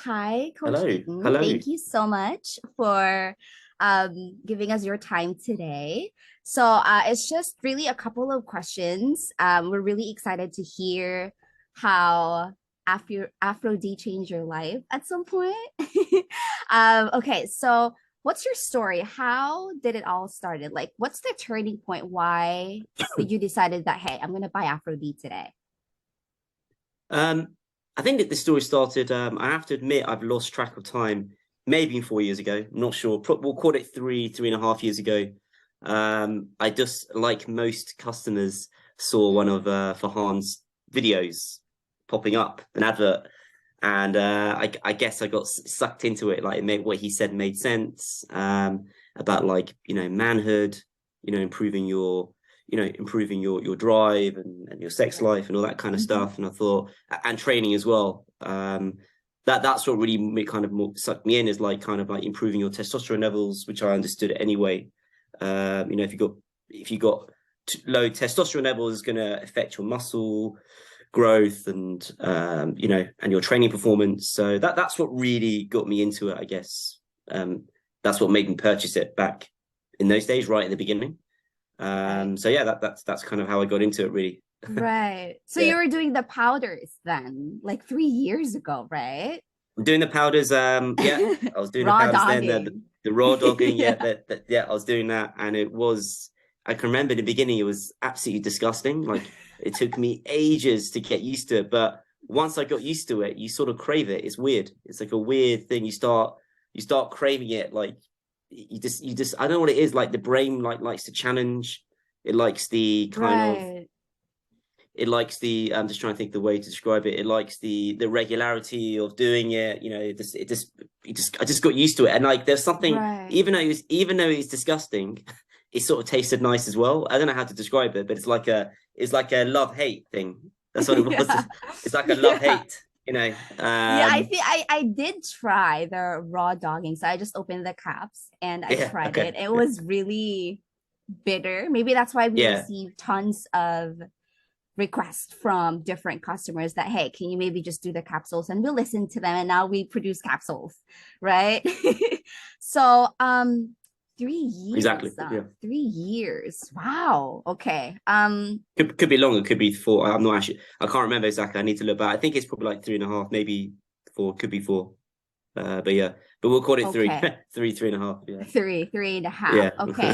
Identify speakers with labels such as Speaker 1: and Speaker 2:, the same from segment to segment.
Speaker 1: Hi, Coach
Speaker 2: Hello,
Speaker 1: Eaton.
Speaker 2: hello.
Speaker 1: Thank you so much for giving us your time today. So it's just really a couple of questions. We're really excited to hear how Aphro-D changed your life at some point. Okay, so what's your story? How did it all started? Like, what's the turning point? Why you decided that, hey, I'm gonna buy Aphro-D today?
Speaker 2: Um, I think that the story started. I have to admit, I've lost track of time. Maybe 4 years ago. I'm not sure. We'll call it 3.5 years ago. I just, like most customers, saw one of Farhan's videos popping up, an advert, and I guess I got sucked into it. Like, it made what he said made sense. About, like, manhood, improving your drive and your sex life and all that kind of
Speaker 1: Mhm.
Speaker 2: stuff. And I thought, and training as well. That's what really kind of more sucked me in, is like kind of like improving your testosterone levels, which I understood anyway. If you got low testosterone levels, it's going to affect your muscle growth and and your training performance. So that's what really got me into it, I guess. That's what made me purchase it back in those days, right at the beginning.
Speaker 1: Right.
Speaker 2: So yeah, that's kind of how I got into it, really.
Speaker 1: Right. So you
Speaker 2: Yeah,
Speaker 1: were doing the powders then, like 3 years ago, right?
Speaker 2: I'm doing the powders. Yeah, I was doing the
Speaker 1: Raw
Speaker 2: powders then. The,
Speaker 1: dogging.
Speaker 2: the raw dogging. Yeah,
Speaker 1: Yeah.
Speaker 2: yeah, I was doing that, and it was. I can remember in the beginning, it was absolutely disgusting. Like, it took me ages to get used to it, but once I got used to it, you sort of crave it. It's weird. It's like a weird thing. You start craving it. Like, you just. I don't know what it is. Like, the brain likes to challenge. It likes the kind of
Speaker 1: Right.
Speaker 2: it likes the I'm just trying to think the way to describe it. It likes the regularity of doing it. I just got used to it. And like, there's something,
Speaker 1: Right.
Speaker 2: even though it's disgusting, it sort of tasted nice as well. I don't know how to describe it, but it's like a love-hate thing. That's what it was.
Speaker 1: Yeah.
Speaker 2: It's like a
Speaker 1: Yeah.
Speaker 2: love-hate,
Speaker 1: Yeah, I think I did try the raw dogging. So I just opened the caps and I
Speaker 2: yeah,
Speaker 1: tried it.
Speaker 2: okay.
Speaker 1: It was really bitter. Maybe that's why we
Speaker 2: Yeah.
Speaker 1: received tons of requests from different customers that, hey, can you maybe just do the capsules, and we'll listen to them, and now we produce capsules, right? So 3 years,
Speaker 2: Exactly. Yeah.
Speaker 1: 3 years, wow. Okay.
Speaker 2: Could be longer, could be four. I'm not actually, I can't remember exactly. I need to look back. I think it's probably like 3.5, maybe four, could be four. But yeah, but we'll call it three,
Speaker 1: Okay.
Speaker 2: 3.5. Yeah,
Speaker 1: Three and a half.
Speaker 2: yeah,
Speaker 1: Okay.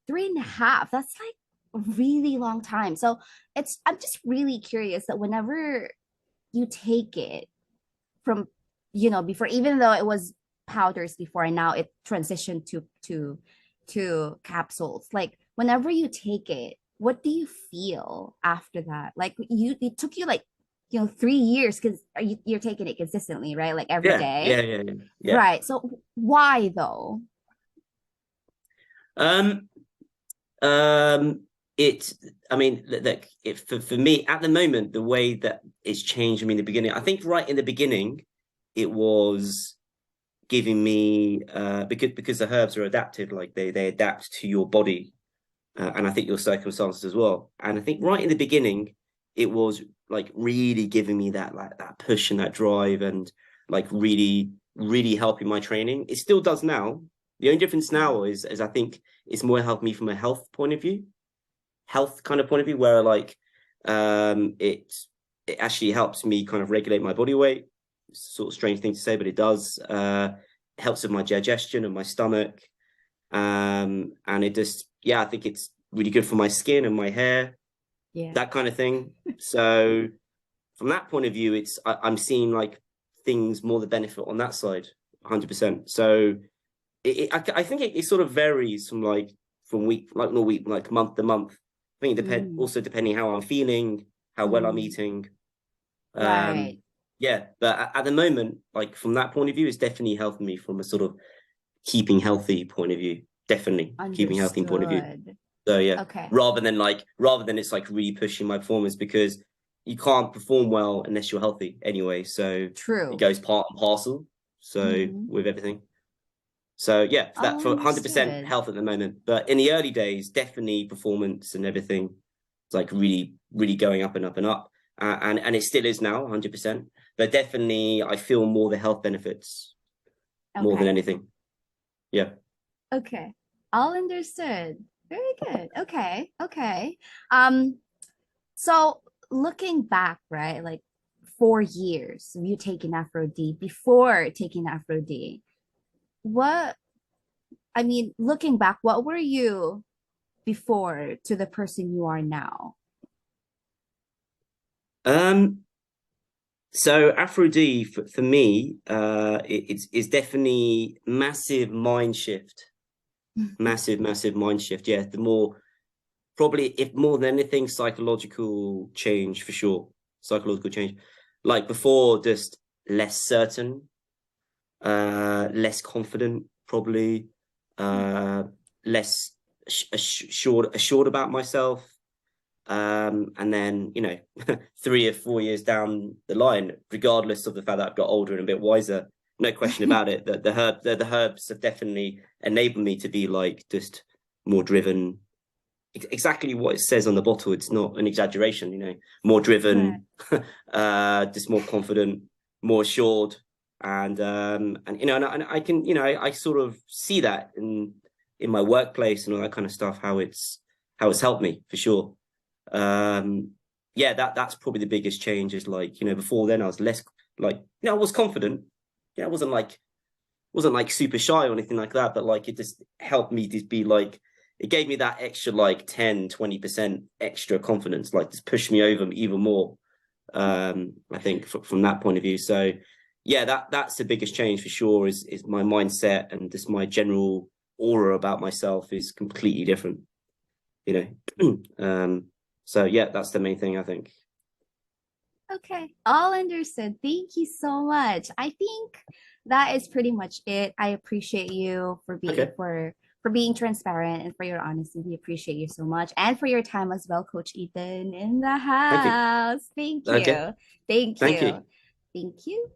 Speaker 1: 3.5, that's like a really long time. So I'm just really curious that whenever you take it from, before, even though it was powders before and now it transitioned to capsules, like whenever you take it, what do you feel after that? Like, it took you like 3 years, because you're taking it consistently, right? Like every
Speaker 2: yeah, yeah,
Speaker 1: day.
Speaker 2: yeah, yeah, yeah.
Speaker 1: Right. So why though?
Speaker 2: Um, um, it. I mean, look, for me at the moment, the way that it's changed. I mean, the beginning. I think right in the beginning, it was giving me because the herbs are adaptive, like they adapt to your body, and I think your circumstances as well. And I think right in the beginning, it was like really giving me that push and that drive, and like really really helping my training. It still does now. The only difference now is I think it's more helped me from a health kind of point of view, where like it actually helps me kind of regulate my body weight. It's a sort of strange thing to say, but it does. Helps with my digestion and my stomach. And it just, yeah, I think it's really good for my skin and my hair,
Speaker 1: Yeah.
Speaker 2: that kind of thing. So from that point of view, I'm seeing like things more the benefit on that side, 100%. So I think it sort of varies from week, like not week, like month to month. I think it
Speaker 1: Mm,
Speaker 2: also depending how I'm feeling, how well I'm
Speaker 1: mm,
Speaker 2: eating.
Speaker 1: right.
Speaker 2: Yeah, but at the moment, like from that point of view, it's definitely helping me from a sort of keeping healthy point of view. Definitely keeping healthy point of view.
Speaker 1: Understood.
Speaker 2: So yeah,
Speaker 1: Okay.
Speaker 2: rather than it's like really pushing my performance, because you can't perform well unless you're healthy anyway. So it
Speaker 1: True.
Speaker 2: goes part and parcel. So
Speaker 1: Hmm.
Speaker 2: with everything. So yeah, for 100%
Speaker 1: Understood.
Speaker 2: health at the moment. But in the early days, definitely performance and everything. It's like really, really going up and up and up. and it still is now 100%. But definitely, I feel more the health benefits more than
Speaker 1: Okay.
Speaker 2: anything. Yeah.
Speaker 1: Okay. All understood. Very good. Okay. Okay. Um, so looking back, right, like 4 years of you taking Aphro-D, before taking Aphro-D, what, I mean, looking back, what were you before to the person you are now?
Speaker 2: Um, so Aphro-D for me, it's definitely massive mind shift. Massive mind shift. Yeah, the more probably if more than anything, psychological change for sure. Psychological change. Like before, just less certain, less confident, probably, uh, less assured about myself. And then, 3 or 4 years down the line, regardless of the fact that I've got older and a bit wiser, no question about it, that the herbs have definitely enabled me to be like just more driven. Exactly what it says on the bottle. It's not an exaggeration, more
Speaker 1: Right.
Speaker 2: driven, just more confident, more assured, and I can, I sort of see that in my workplace and all that kind of stuff, how it's helped me for sure. um yeah, that's probably the biggest change. Is like, before then I was less, like, I was confident. I wasn't like super shy or anything like that, but like it just helped me to be like, it gave me that extra like 10-20% extra confidence, like just pushed me over even more. I think from that point of view. So yeah, that's the biggest change for sure, is my mindset, and just my general aura about myself is completely different, you know. So yeah, that's the main thing, I think.
Speaker 1: Okay, all understood. Thank you so much. I think that is pretty much it. I appreciate you
Speaker 2: Okay.
Speaker 1: for being transparent and for your honesty. We appreciate you so much, and for your time as well, Coach Ethan in the
Speaker 2: Thank you.
Speaker 1: house. Thank
Speaker 2: Okay.
Speaker 1: you. Thank
Speaker 2: Thank
Speaker 1: you.
Speaker 2: you.
Speaker 1: Thank you.